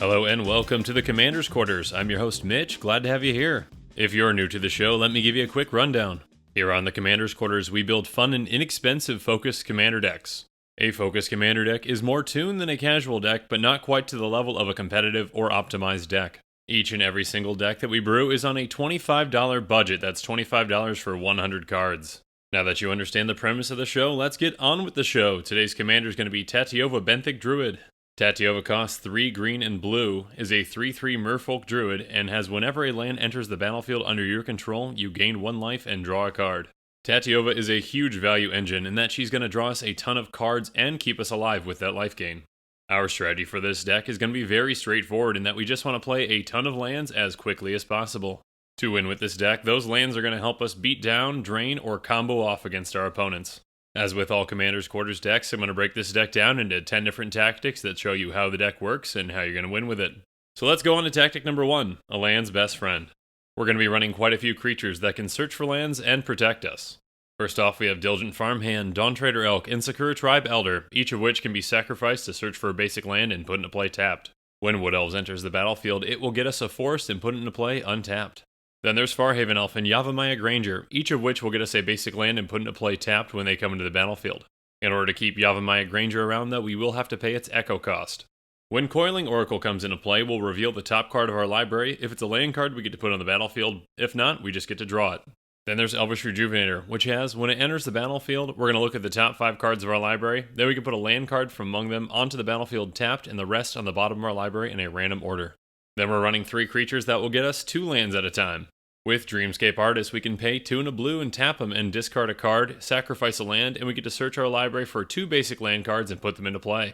Hello and welcome to the Commander's Quarters. I'm your host Mitch, glad to have you here. If you're new to the show, let me give you a quick rundown. Here on the Commander's Quarters, we build fun and inexpensive focused commander decks. A focused commander deck is more tuned than a casual deck, but not quite to the level of a competitive or optimized deck. Each and every single deck that we brew is on a $25 budget, that's $25 for 100 cards. Now that you understand the premise of the show, let's get on with the show. Today's commander is going to be Tatyova Benthic Druid. Tatyova costs 3 green and blue, is a 3/3 merfolk druid, and has whenever a land enters the battlefield under your control, you gain 1 life and draw a card. Tatyova is a huge value engine in that she's going to draw us a ton of cards and keep us alive with that life gain. Our strategy for this deck is going to be very straightforward in that we just want to play a ton of lands as quickly as possible. To win with this deck, those lands are going to help us beat down, drain, or combo off against our opponents. As with all Commander's Quarters decks, I'm going to break this deck down into 10 different tactics that show you how the deck works and how you're going to win with it. So let's go on to tactic number 1, a land's best friend. We're going to be running quite a few creatures that can search for lands and protect us. First off, we have Diligent Farmhand, Dawn Trader Elk, and Sakura Tribe Elder, each of which can be sacrificed to search for a basic land and put into play tapped. When Wood Elves enters the battlefield, it will get us a forest and put it into play untapped. Then there's Farhaven Elf and Yavimaya Granger, each of which will get us a basic land and put into play tapped when they come into the battlefield. In order to keep Yavimaya Granger around though, we will have to pay its echo cost. When Coiling Oracle comes into play, we'll reveal the top card of our library. If it's a land card, we get to put it on the battlefield. If not, we just get to draw it. Then there's Elvish Rejuvenator, which has, when it enters the battlefield, we're going to look at the top 5 cards of our library. Then we can put a land card from among them onto the battlefield tapped and the rest on the bottom of our library in a random order. Then we're running 3 creatures that will get us 2 lands at a time. With Dreamscape Artist, we can pay 2 and a blue and tap them and discard a card, sacrifice a land, and we get to search our library for 2 basic land cards and put them into play.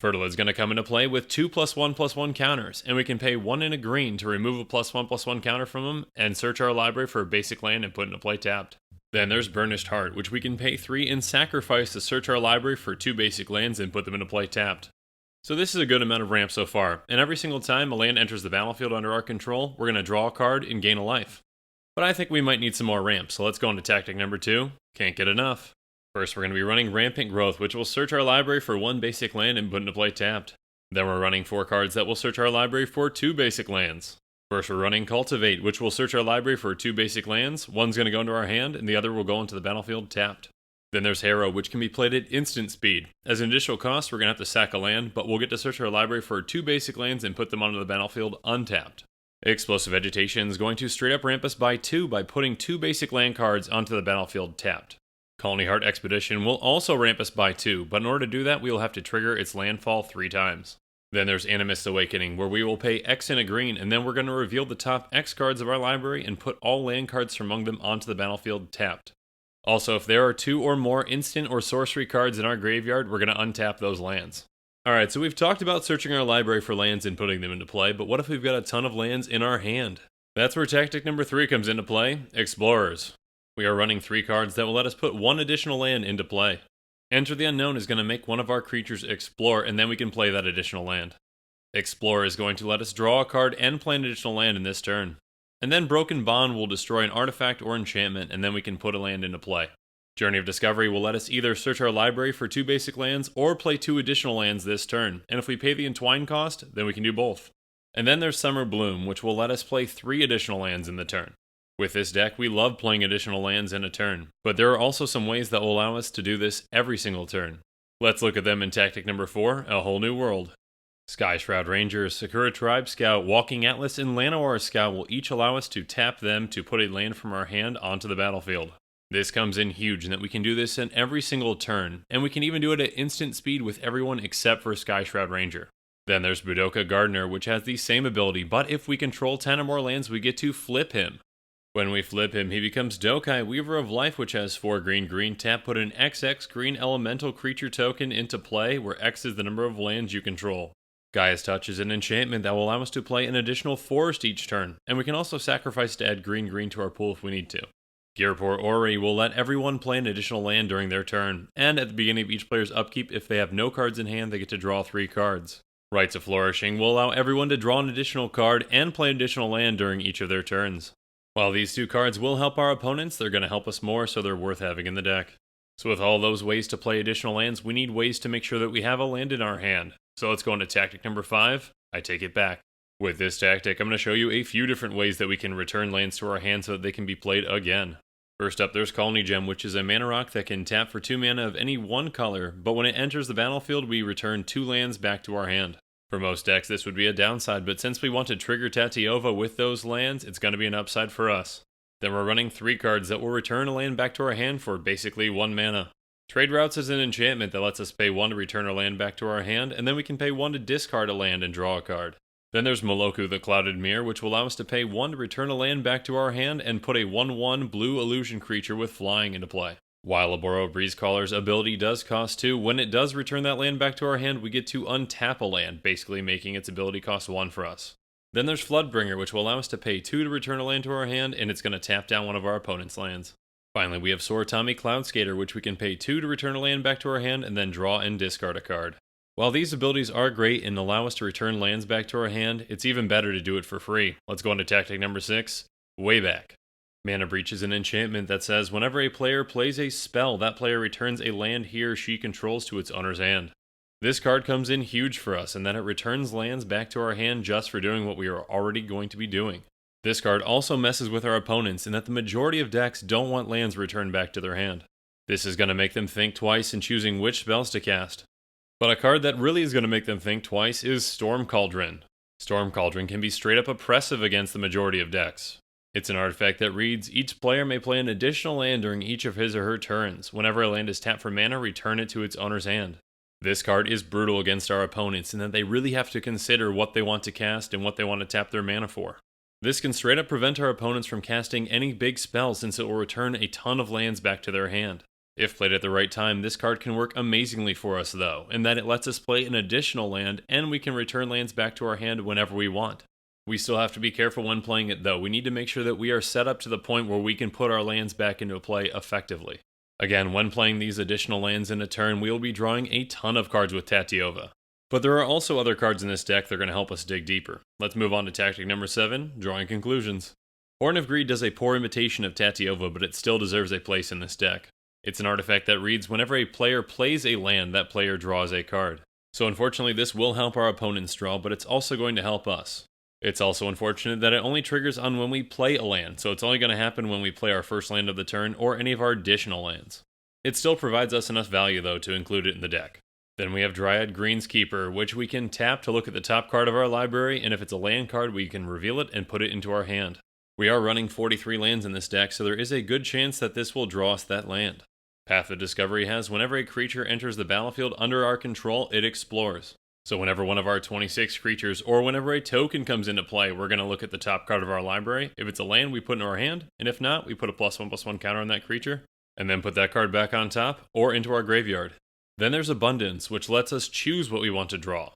Fertile is going to come into play with 2+1/+1 counters, and we can pay 1 and a green to remove a +1/+1 counter from them and search our library for a basic land and put into play tapped. Then there's Burnished Heart, which we can pay 3 and sacrifice to search our library for 2 basic lands and put them into play tapped. So this is a good amount of ramp so far, and every single time a land enters the battlefield under our control, we're going to draw a card and gain a life. But I think we might need some more ramps, so let's go into tactic number 2, can't get enough. First, we're going to be running Rampant Growth, which will search our library for 1 basic land and put into play tapped. Then we're running 4 cards that will search our library for 2 basic lands. First, we're running Cultivate, which will search our library for 2 basic lands. One's going to go into our hand, and the other will go into the battlefield tapped. Then there's Harrow, which can be played at instant speed. As an additional cost, we're going to have to sack a land, but we'll get to search our library for 2 basic lands and put them onto the battlefield untapped. Explosive Vegetation is going to straight up ramp us by 2 by putting 2 basic land cards onto the battlefield tapped. Colony Heart Expedition will also ramp us by 2, but in order to do that, we will have to trigger its landfall 3 times. Then there's Animist Awakening, where we will pay X and a green, and then we're going to reveal the top X cards of our library and put all land cards from among them onto the battlefield tapped. Also, if there are 2 or more instant or sorcery cards in our graveyard, we're going to untap those lands. Alright, so we've talked about searching our library for lands and putting them into play, but what if we've got a ton of lands in our hand? That's where tactic number 3 comes into play, Explorers. We are running 3 cards that will let us put 1 additional land into play. Enter the Unknown is going to make one of our creatures explore, and then we can play that additional land. Explore is going to let us draw a card and play an additional land in this turn. And then Broken Bond will destroy an artifact or enchantment, and then we can put a land into play. Journey of Discovery will let us either search our library for 2 basic lands or play 2 additional lands this turn, and if we pay the Entwine cost, then we can do both. And then there's Summer Bloom, which will let us play 3 additional lands in the turn. With this deck, we love playing additional lands in a turn, but there are also some ways that will allow us to do this every single turn. Let's look at them in tactic number 4, A Whole New World. Sky Shroud Ranger, Sakura Tribe Scout, Walking Atlas, and Llanowar Scout will each allow us to tap them to put a land from our hand onto the battlefield. This comes in huge in that we can do this in every single turn, and we can even do it at instant speed with everyone except for Sky Shroud Ranger. Then there's Budoka Gardener, which has the same ability, but if we control 10 or more lands, we get to flip him. When we flip him, he becomes Dokai, Weaver of Life, which has 4 green, tap, put an XX green elemental creature token into play, where X is the number of lands you control. Gaia's Touch is an enchantment that will allow us to play an additional forest each turn, and we can also sacrifice to add green to our pool if we need to. Ghirapur Ori will let everyone play an additional land during their turn, and at the beginning of each player's upkeep, if they have no cards in hand, they get to draw 3 cards. Rites of Flourishing will allow everyone to draw an additional card and play an additional land during each of their turns. While these 2 cards will help our opponents, they're going to help us more, so they're worth having in the deck. So with all those ways to play additional lands, we need ways to make sure that we have a land in our hand. So let's go into tactic number 5, I take it back. With this tactic, I'm going to show you a few different ways that we can return lands to our hand so that they can be played again. First up, there's Colony Gem, which is a mana rock that can tap for 2 mana of any one color, but when it enters the battlefield, we return 2 lands back to our hand. For most decks, this would be a downside, but since we want to trigger Tatyova with those lands, it's going to be an upside for us. Then we're running 3 cards that will return a land back to our hand for basically 1 mana. Trade Routes is an enchantment that lets us pay 1 to return a land back to our hand, and then we can pay 1 to discard a land and draw a card. Then there's Moloku the Clouded Mirror, which will allow us to pay 1 to return a land back to our hand and put a 1/1 blue illusion creature with flying into play. While Laboro Breezecaller's ability does cost 2, when it does return that land back to our hand, we get to untap a land, basically making its ability cost 1 for us. Then there's Floodbringer, which will allow us to pay 2 to return a land to our hand, and it's going to tap down one of our opponent's lands. Finally, we have Soratami Cloudskater, which we can pay 2 to return a land back to our hand, and then draw and discard a card. While these abilities are great and allow us to return lands back to our hand, it's even better to do it for free. Let's go on to tactic number 6, Way Back. Mana Breach is an enchantment that says whenever a player plays a spell, that player returns a land he or she controls to its owner's hand. This card comes in huge for us in that it returns lands back to our hand just for doing what we are already going to be doing. This card also messes with our opponents in that the majority of decks don't want lands returned back to their hand. This is going to make them think twice in choosing which spells to cast. But a card that really is going to make them think twice is Storm Cauldron. Storm Cauldron can be straight up oppressive against the majority of decks. It's an artifact that reads, each player may play an additional land during each of his or her turns. Whenever a land is tapped for mana, return it to its owner's hand. This card is brutal against our opponents in that they really have to consider what they want to cast and what they want to tap their mana for. This can straight up prevent our opponents from casting any big spells since it will return a ton of lands back to their hand. If played at the right time, this card can work amazingly for us though, in that it lets us play an additional land and we can return lands back to our hand whenever we want. We still have to be careful when playing it though. We need to make sure that we are set up to the point where we can put our lands back into play effectively. Again, when playing these additional lands in a turn, we will be drawing a ton of cards with Tatyova. But there are also other cards in this deck that are going to help us dig deeper. Let's move on to tactic number 7, Drawing Conclusions. Horn of Greed does a poor imitation of Tatyova, but it still deserves a place in this deck. It's an artifact that reads, whenever a player plays a land, that player draws a card. So unfortunately, this will help our opponents draw, but it's also going to help us. It's also unfortunate that it only triggers on when we play a land, so it's only going to happen when we play our first land of the turn or any of our additional lands. It still provides us enough value though to include it in the deck. Then we have Dryad Greenskeeper, which we can tap to look at the top card of our library, and if it's a land card, we can reveal it and put it into our hand. We are running 43 lands in this deck, so there is a good chance that this will draw us that land. Path of Discovery has whenever a creature enters the battlefield under our control, it explores. So whenever one of our 26 creatures, or whenever a token comes into play, we're going to look at the top card of our library. If it's a land, we put in our hand, and if not, we put a +1/+1 counter on that creature, and then put that card back on top, or into our graveyard. Then there's Abundance, which lets us choose what we want to draw.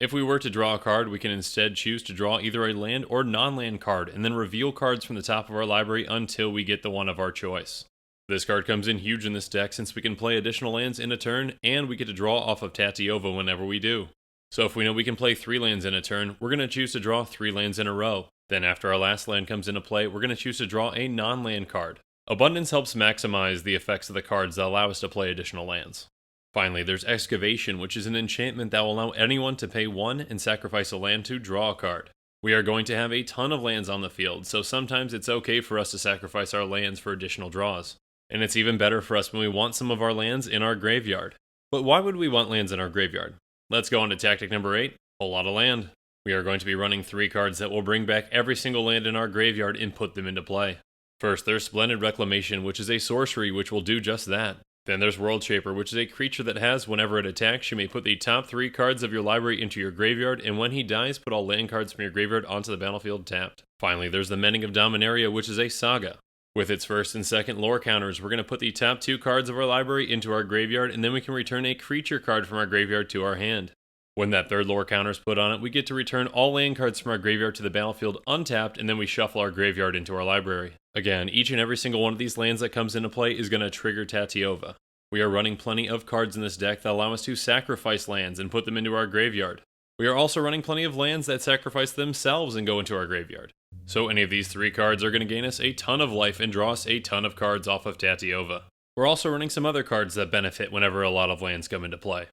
If we were to draw a card, we can instead choose to draw either a land or non-land card, and then reveal cards from the top of our library until we get the one of our choice. This card comes in huge in this deck since we can play additional lands in a turn, and we get to draw off of Tatyova whenever we do. So if we know we can play 3 lands in a turn, we're going to choose to draw 3 lands in a row. Then after our last land comes into play, we're going to choose to draw a non-land card. Abundance helps maximize the effects of the cards that allow us to play additional lands. Finally, there's Excavation, which is an enchantment that will allow anyone to pay 1 and sacrifice a land to draw a card. We are going to have a ton of lands on the field, so sometimes it's okay for us to sacrifice our lands for additional draws. And it's even better for us when we want some of our lands in our graveyard. But why would we want lands in our graveyard? Let's go on to tactic number 8, Whole Lotta Land. We are going to be running 3 cards that will bring back every single land in our graveyard and put them into play. First, there's Splendid Reclamation, which is a sorcery which will do just that. Then there's World Shaper, which is a creature that has, whenever it attacks, you may put the top 3 cards of your library into your graveyard, and when he dies, put all land cards from your graveyard onto the battlefield tapped. Finally, there's the Mending of Dominaria, which is a saga. With its first and second lore counters, we're going to put the top 2 cards of our library into our graveyard, and then we can return a creature card from our graveyard to our hand. When that third lore counter is put on it, we get to return all land cards from our graveyard to the battlefield untapped, and then we shuffle our graveyard into our library. Again, each and every single one of these lands that comes into play is going to trigger Tatyova. We are running plenty of cards in this deck that allow us to sacrifice lands and put them into our graveyard. We are also running plenty of lands that sacrifice themselves and go into our graveyard. So any of these 3 cards are going to gain us a ton of life and draw us a ton of cards off of Tatyova. We're also running some other cards that benefit whenever a lot of lands come into play.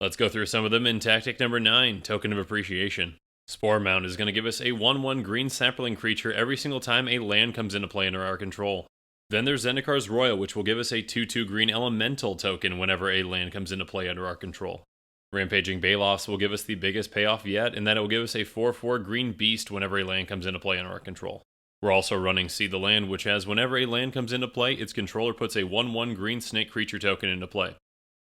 Let's go through some of them in tactic number 9, Token of Appreciation. Spore Mound is going to give us a 1/1 green sapling creature every single time a land comes into play under our control. Then there's Zendikar's Royal, which will give us a 2/2 green elemental token whenever a land comes into play under our control. Rampaging Balefs will give us the biggest payoff yet, in that it will give us a 4/4 green beast whenever a land comes into play under our control. We're also running Seed the Land, which has whenever a land comes into play, its controller puts a 1/1 green snake creature token into play.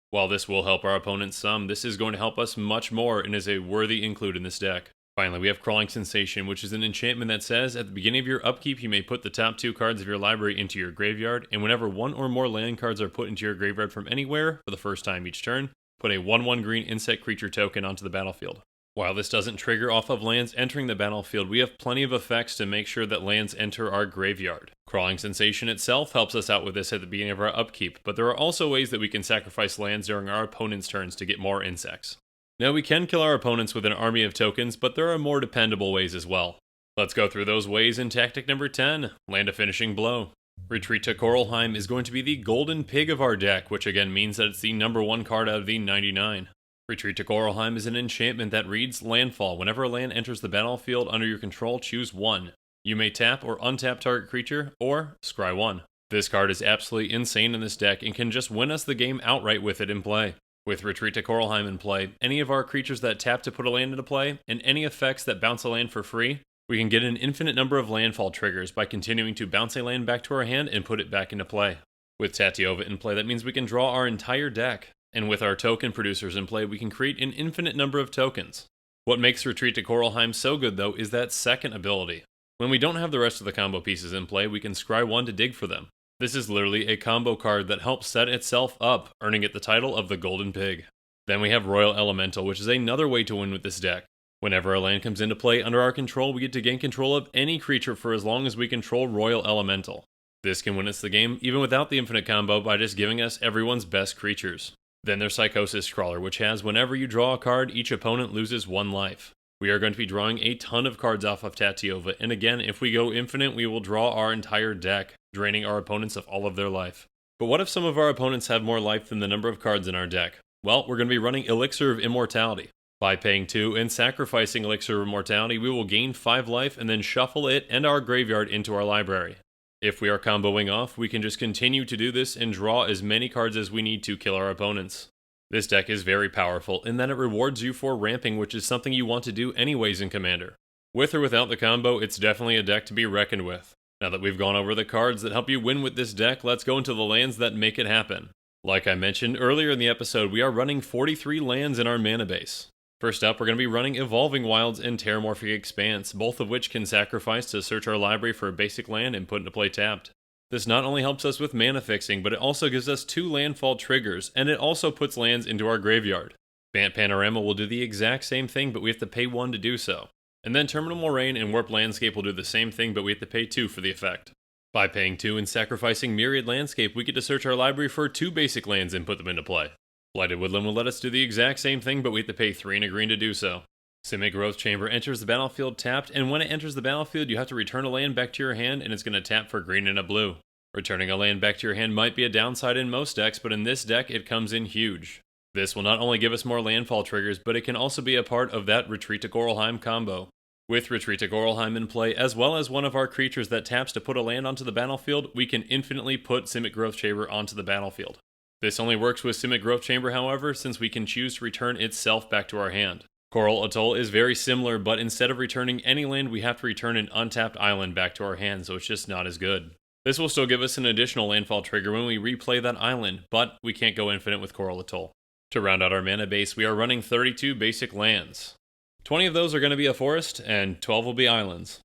While this will help our opponents some, this is going to help us much more and is a worthy include in this deck. Finally, we have Crawling Sensation, which is an enchantment that says, at the beginning of your upkeep, you may put the top 2 cards of your library into your graveyard, and whenever 1 or more land cards are put into your graveyard from anywhere, for the first time each turn, put a 1/1 green insect creature token onto the battlefield. While this doesn't trigger off of lands entering the battlefield, we have plenty of effects to make sure that lands enter our graveyard. Crawling Sensation itself helps us out with this at the beginning of our upkeep, but there are also ways that we can sacrifice lands during our opponent's turns to get more insects. Now, we can kill our opponents with an army of tokens, but there are more dependable ways as well. Let's go through those ways in tactic number 10, Land a Finishing Blow. Retreat to Coralheim is going to be the golden pig of our deck, which again means that it's the number 1 card out of the 99. Retreat to Coralheim is an enchantment that reads Landfall. Whenever a land enters the battlefield under your control, choose 1. You may tap or untap target creature, or scry 1. This card is absolutely insane in this deck and can just win us the game outright with it in play. With Retreat to Coralheim in play, any of our creatures that tap to put a land into play, and any effects that bounce a land for free, we can get an infinite number of landfall triggers by continuing to bounce a land back to our hand and put it back into play. With Tatyova in play, that means we can draw our entire deck. And with our token producers in play, we can create an infinite number of tokens. What makes Retreat to Coralheim so good, though, is that second ability. When we don't have the rest of the combo pieces in play, we can scry 1 to dig for them. This is literally a combo card that helps set itself up, earning it the title of the Golden Pig. Then we have Royal Elemental, which is another way to win with this deck. Whenever a land comes into play under our control, we get to gain control of any creature for as long as we control Royal Elemental. This can win us the game, even without the infinite combo, by just giving us everyone's best creatures. Then there's Psychosis Crawler, which has whenever you draw a card, each opponent loses 1 life. We are going to be drawing a ton of cards off of Tatyova, and again, if we go infinite, we will draw our entire deck, draining our opponents of all of their life. But what if some of our opponents have more life than the number of cards in our deck? Well, we're going to be running Elixir of Immortality. By paying 2 and sacrificing Elixir of Immortality, we will gain 5 life and then shuffle it and our graveyard into our library. If we are comboing off, we can just continue to do this and draw as many cards as we need to kill our opponents. This deck is very powerful in that it rewards you for ramping, which is something you want to do anyways in Commander. With or without the combo, it's definitely a deck to be reckoned with. Now that we've gone over the cards that help you win with this deck, let's go into the lands that make it happen. Like I mentioned earlier in the episode, we are running 43 lands in our mana base. First up, we're going to be running Evolving Wilds and Terramorphic Expanse, both of which can sacrifice to search our library for a basic land and put into play tapped. This not only helps us with mana fixing, but it also gives us 2 landfall triggers, and it also puts lands into our graveyard. Bant Panorama will do the exact same thing, but we have to pay 1 to do so. And then Terminal Moraine and Warp Landscape will do the same thing, but we have to pay 2 for the effect. By paying 2 and sacrificing Myriad Landscape, we get to search our library for 2 basic lands and put them into play. Blighted Woodland will let us do the exact same thing, but we have to pay 3 and a green to do so. Simic Growth Chamber enters the battlefield tapped, and when it enters the battlefield, you have to return a land back to your hand, and it's going to tap for green and a blue. Returning a land back to your hand might be a downside in most decks, but in this deck, it comes in huge. This will not only give us more landfall triggers, but it can also be a part of that Retreat to Coralheim combo. With Retreat to Coralheim in play, as well as one of our creatures that taps to put a land onto the battlefield, we can infinitely put Simic Growth Chamber onto the battlefield. This only works with Simic Growth Chamber, however, since we can choose to return itself back to our hand. Coral Atoll is very similar, but instead of returning any land, we have to return an untapped island back to our hand, so it's just not as good. This will still give us an additional landfall trigger when we replay that island, but we can't go infinite with Coral Atoll. To round out our mana base, we are running 32 basic lands. 20 of those are going to be a forest, and 12 will be islands.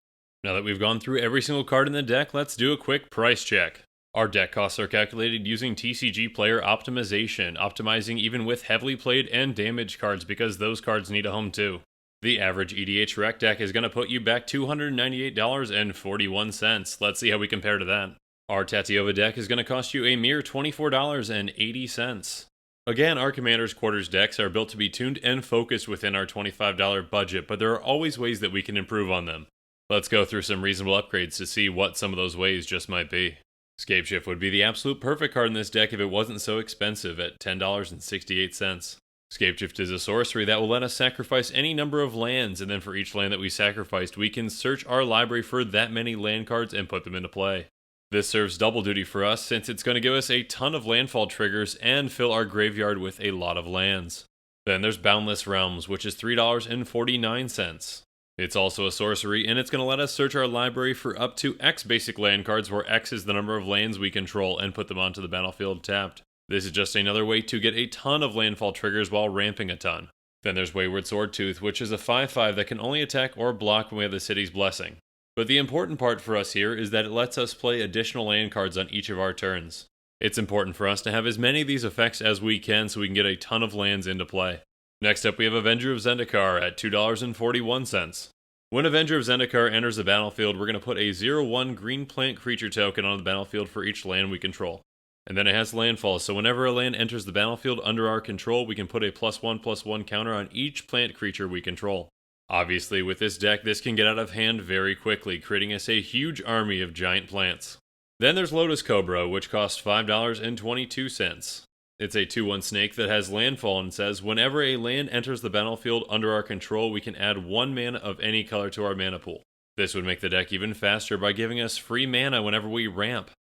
Now that we've gone through every single card in the deck, let's do a quick price check. Our deck costs are calculated using TCG player optimization, optimizing even with heavily played and damaged cards because those cards need a home too. The average EDH rec deck is going to put you back $298.41. Let's see how we compare to that. Our Tatyova deck is going to cost you a mere $24.80. Again, our Commander's Quarters decks are built to be tuned and focused within our $25 budget, but there are always ways that we can improve on them. Let's go through some reasonable upgrades to see what some of those ways just might be. Scapeshift would be the absolute perfect card in this deck if it wasn't so expensive at $10.68. Scapeshift is a sorcery that will let us sacrifice any number of lands, and then for each land that we sacrificed, we can search our library for that many land cards and put them into play. This serves double duty for us since it's going to give us a ton of landfall triggers and fill our graveyard with a lot of lands. Then there's Boundless Realms, which is $3.49. It's also a sorcery, and it's going to let us search our library for up to X basic land cards, where X is the number of lands we control, and put them onto the battlefield tapped. This is just another way to get a ton of landfall triggers while ramping a ton. Then there's Wayward Swordtooth, which is a 5/5 that can only attack or block when we have the City's Blessing. But the important part for us here is that it lets us play additional land cards on each of our turns. It's important for us to have as many of these effects as we can so we can get a ton of lands into play. Next up we have Avenger of Zendikar at $2.41. When Avenger of Zendikar enters the battlefield, we're going to put a 0/1 green plant creature token on the battlefield for each land we control. And then it has landfall, so whenever a land enters the battlefield under our control, we can put a +1/+1 counter on each plant creature we control. Obviously, with this deck, this can get out of hand very quickly, creating us a huge army of giant plants. Then there's Lotus Cobra, which costs $5.22. It's a 2/1 snake that has landfall and says, whenever a land enters the battlefield under our control, we can add 1 mana of any color to our mana pool. This would make the deck even faster by giving us free mana whenever we ramp.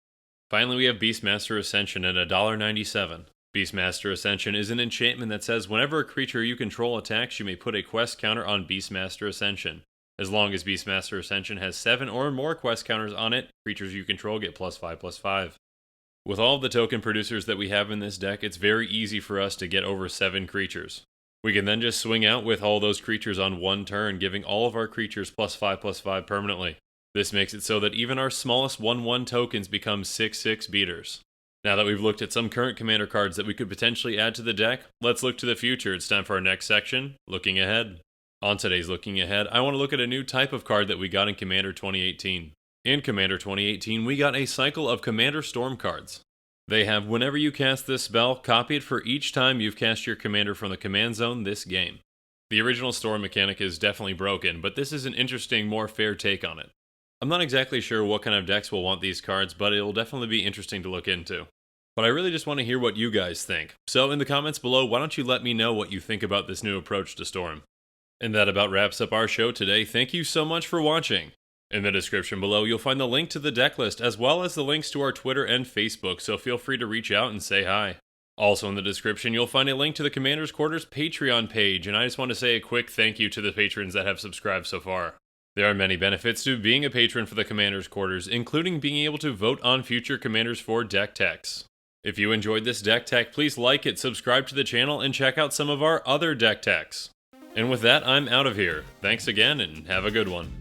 Finally, we have Beastmaster Ascension at $1.97. Beastmaster Ascension is an enchantment that says whenever a creature you control attacks, you may put a quest counter on Beastmaster Ascension. As long as Beastmaster Ascension has 7 or more quest counters on it, creatures you control get +5/+5. With all of the token producers that we have in this deck, it's very easy for us to get over 7 creatures. We can then just swing out with all those creatures on one turn, giving all of our creatures +5/+5 permanently. This makes it so that even our smallest 1/1 tokens become 6/6 beaters. Now that we've looked at some current commander cards that we could potentially add to the deck, let's look to the future. It's time for our next section, Looking Ahead. On today's Looking Ahead, I want to look at a new type of card that we got in Commander 2018. In Commander 2018, we got a cycle of Commander Storm cards. They have whenever you cast this spell, copy it for each time you've cast your commander from the command zone this game. The original Storm mechanic is definitely broken, but this is an interesting, more fair take on it. I'm not exactly sure what kind of decks will want these cards, but it'll definitely be interesting to look into. But I really just want to hear what you guys think. So in the comments below, why don't you let me know what you think about this new approach to Storm. And that about wraps up our show today. Thank you so much for watching. In the description below, you'll find the link to the deck list, as well as the links to our Twitter and Facebook, so feel free to reach out and say hi. Also in the description, you'll find a link to the Commander's Quarters Patreon page, and I just want to say a quick thank you to the patrons that have subscribed so far. There are many benefits to being a patron for the Commander's Quarters, including being able to vote on future Commanders 4 deck techs. If you enjoyed this deck tech, please like it, subscribe to the channel, and check out some of our other deck techs. And with that, I'm out of here. Thanks again, and have a good one.